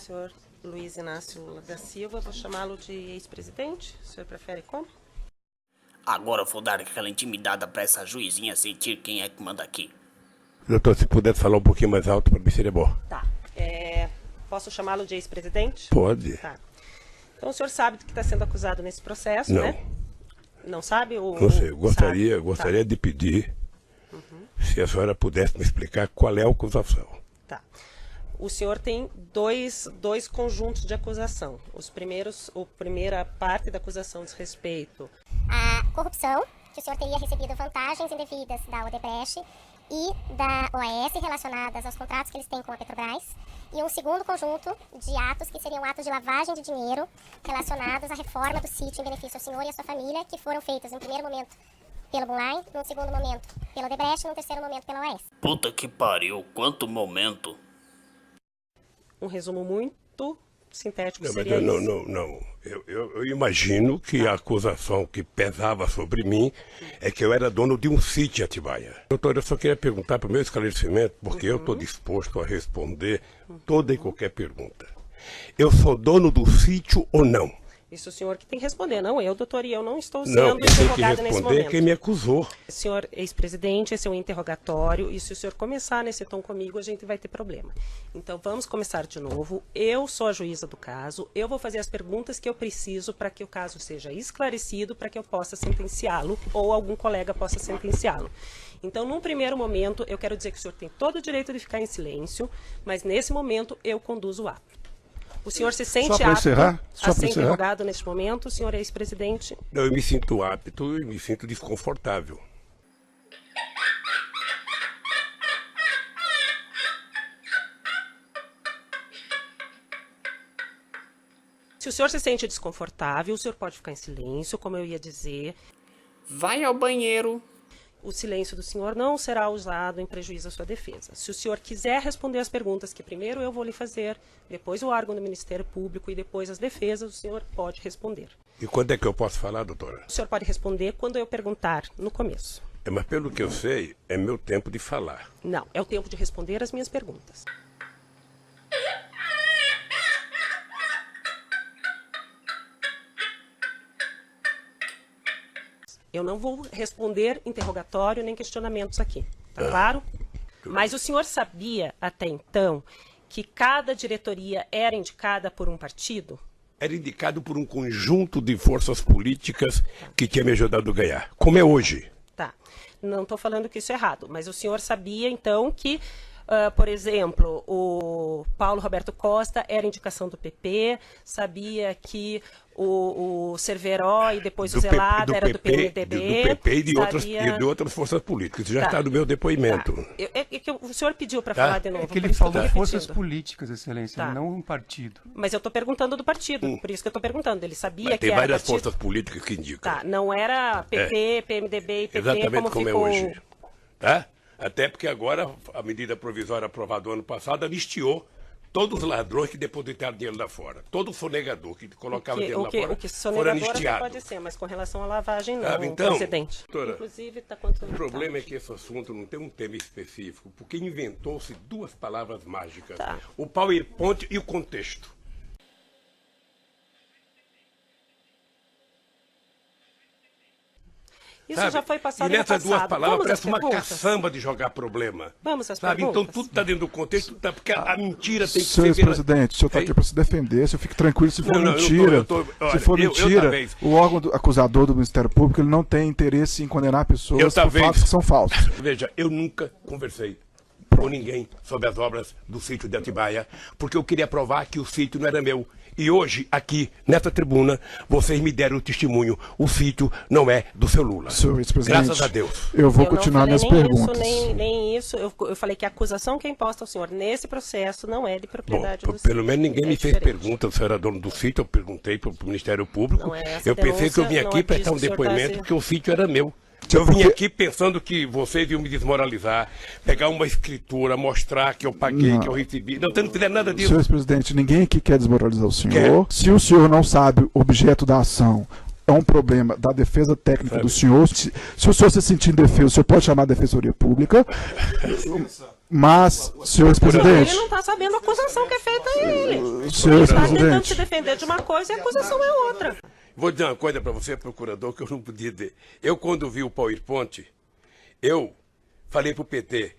senhor Luiz Inácio Lula da Silva, vou chamá-lo de ex-presidente. O senhor prefere como? Agora eu vou dar aquela intimidada pra essa juizinha sentir quem é que manda aqui. Doutor, se puder falar um pouquinho mais alto, para mim seria bom. Tá. Posso chamá-lo de ex-presidente? Pode. Tá. Então o senhor sabe do que está sendo acusado nesse processo, Não. né? Não sabe? Não sei, eu gostaria de pedir se a senhora pudesse me explicar qual é a acusação. Tá. O senhor tem dois conjuntos de acusação. A primeira parte da acusação diz respeito à corrupção, que o senhor teria recebido vantagens indevidas da Odebrecht e da OAS relacionadas aos contratos que eles têm com a Petrobras, e um segundo conjunto de atos que seriam atos de lavagem de dinheiro relacionados à reforma do sítio em benefício ao senhor e à sua família, que foram feitas no primeiro momento pela Bunline, no segundo momento pela Odebrecht e no terceiro momento pela OAS. Puta que pariu, quanto momento. um resumo muito sintético. Não, seria mas isso. não. Eu imagino que a acusação que pesava sobre mim é que eu era dono de um sítio em Atibaia. Doutor, eu só queria perguntar para o meu esclarecimento, porque eu estou disposto a responder toda e qualquer pergunta. Eu sou dono do sítio ou não? Isso o senhor que tem que responder, não eu, doutor, e eu não estou sendo Não, quem tem que interrogado nesse responder é momento. quem me acusou. Senhor ex-presidente, esse é um interrogatório, e se o senhor começar nesse tom comigo, a gente vai ter problema. Então, vamos começar de novo. Eu sou a juíza do caso, eu vou fazer as perguntas que eu preciso para que o caso seja esclarecido, para que eu possa sentenciá-lo, ou algum colega possa sentenciá-lo. Então, num primeiro momento, eu quero dizer que o senhor tem todo o direito de ficar em silêncio, mas nesse momento eu conduzo o ato. O senhor se sente apto a ser interrogado neste momento, o senhor é ex-presidente? Eu me sinto apto e me sinto desconfortável. Se o senhor se sente desconfortável, o senhor pode ficar em silêncio, como eu ia dizer. Vai ao banheiro. O silêncio do senhor não será usado em prejuízo à sua defesa. Se o senhor quiser responder as perguntas que primeiro eu vou lhe fazer, depois o órgão do Ministério Público e depois as defesas, o senhor pode responder. E quando é que eu posso falar, doutora? O senhor pode responder quando eu perguntar, no começo. Mas pelo que eu sei, é meu tempo de falar. Não, é o tempo de responder as minhas perguntas. Eu não vou responder interrogatório nem questionamentos aqui, tá claro? Mas o senhor sabia até então que cada diretoria era indicada por um partido? Era indicado por um conjunto de forças políticas que tinha me ajudado a ganhar, como é hoje. Tá, não estou falando que isso é errado, mas o senhor sabia então que, por exemplo, o Paulo Roberto Costa era indicação do PP, sabia que o Cerveró e depois o Zelada era do PMDB. Do PP e de outras forças políticas. Isso já está no meu depoimento. Tá. O senhor pediu para falar de novo. É que ele falou forças políticas, excelência, não um partido. Mas eu estou perguntando do partido, por isso que eu estou perguntando. Ele sabia Mas que era tem várias partido? forças políticas que indicam. Tá, não era PP, PMDB e PP Exatamente como ficou... é hoje. Tá? Até porque agora a medida provisória aprovada no ano passado anistiou todos os ladrões que depositaram dinheiro lá fora. Todo sonegador que colocava dinheiro lá fora O que foram sonegador anistiados. pode ser, mas com relação à lavagem não, Então, procedente. doutora, Inclusive, está quanto... o problema é que esse assunto não tem um tema específico, porque inventou-se duas palavras mágicas. Tá. O PowerPoint e o contexto. Isso Sabe? já foi passado E nessas no duas passado. palavras Vamos às parece uma perguntas? caçamba de jogar problema. Vamos às Sabe? perguntas? Então tudo está dentro do contexto, tá? Porque a mentira tem que ser... Senhor ex-presidente, o senhor está aqui para se defender, o senhor fique tranquilo, se for mentira, se for mentira, o órgão acusador do Ministério Público ele não tem interesse em condenar pessoas por fatos que são falsos. Veja, eu nunca conversei com ninguém sobre as obras do sítio de Atibaia, porque eu queria provar que o sítio não era meu. E hoje, aqui, nessa tribuna, vocês me deram o testemunho. O sítio não é do seu Lula. Senhor ex-presidente, graças a Deus. Eu vou continuar minhas perguntas. Nem isso. Eu falei que a acusação que é imposta ao senhor nesse processo não é de propriedade do Pelo menos ninguém me fez diferente. pergunta se eu era dono do sítio. Eu perguntei para o Ministério Público. Não é essa Eu pensei que eu vim denúncia, aqui não é prestar um disso que o senhor depoimento tá se- porque o sítio era meu. Eu vim aqui pensando que vocês iam me desmoralizar, pegar uma escritura, mostrar que eu paguei, que eu recebi. Não, você não fizer nada disso. Senhor ex-presidente, ninguém aqui quer desmoralizar o senhor. Quer. Se o senhor não sabe o objeto da ação, é um problema da defesa técnica do senhor. Se o senhor se sentir indefeso, o senhor pode chamar a Defensoria Pública. Mas, senhor ex-presidente... Ele não está sabendo a acusação que é feita a ele. senhor, está presidente. tentando se defender de uma coisa e a acusação é outra. Vou dizer uma coisa para você, procurador, que eu não podia dizer. Eu, quando vi o PowerPoint, eu falei para o PT,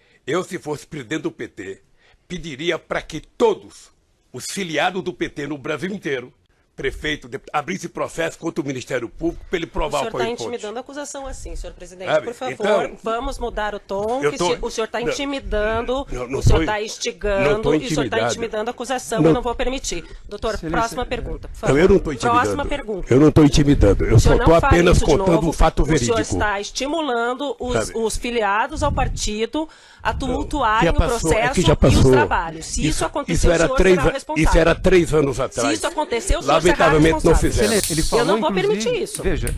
se fosse presidente do PT, pediria para que todos os filiados do PT no Brasil inteiro, prefeito, abrisse processo contra o Ministério Público para ele provar o PowerPoint. O senhor está intimidando a acusação assim, senhor presidente. Por favor, então, vamos mudar o tom. O senhor está intimidando, o senhor está instigando e o senhor está intimidado. intimidando a acusação. Eu não vou permitir. Doutor, próxima pergunta, por favor. Eu não estou intimidando. Próxima pergunta. Eu não estou intimidando. Eu só estou apenas contando um fato verídico. O senhor está estimulando os filiados ao partido a tumultuarem o processo e os trabalhos. Se isso aconteceu, o senhor será o responsável. Isso era 3 anos atrás. Se isso aconteceu, o senhor será lamentavelmente não fizeram. Ele falou, eu não vou permitir isso. Veja,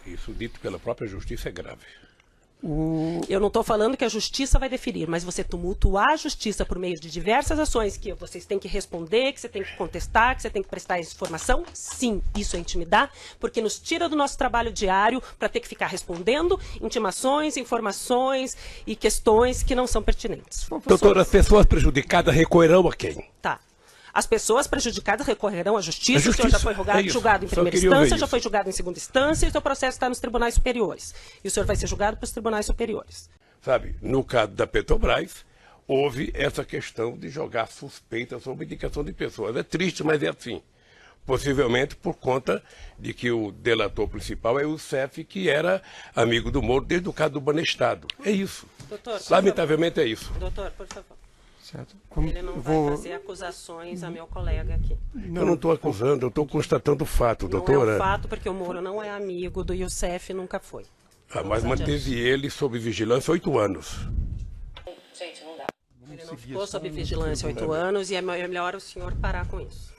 isso dito pela própria justiça é grave. Eu não estou falando que a justiça vai definir, mas você tumultuar a justiça por meio de diversas ações que vocês têm que responder, que você tem que contestar, que você tem que prestar informação, sim, isso é intimidar, porque nos tira do nosso trabalho diário para ter que ficar respondendo intimações, informações e questões que não são pertinentes. Doutora, as pessoas prejudicadas recorrerão a quem? Tá. As pessoas prejudicadas recorrerão à justiça, o senhor já foi julgado em primeira Só instância, já foi julgado em segunda instância, e o seu processo está nos tribunais superiores. E o senhor vai ser julgado pelos tribunais superiores. Sabe, no caso da Petrobras, houve essa questão de jogar suspeita sobre indicação de pessoas. É triste, mas é assim. Possivelmente por conta de que o delator principal é o CEF, que era amigo do Moro desde o caso do Banestado. É isso. Doutor, lamentavelmente é isso. Doutor, por favor. certo. Ele não vai fazer acusações a meu colega aqui. Eu não estou acusando, eu estou constatando o fato, doutora. Não é um fato, porque o Moro não é amigo do Youssef, nunca foi. Mas manteve ele sob vigilância 8 anos. Gente, não dá. Ele não ficou sob vigilância 8 anos e é melhor o senhor parar com isso.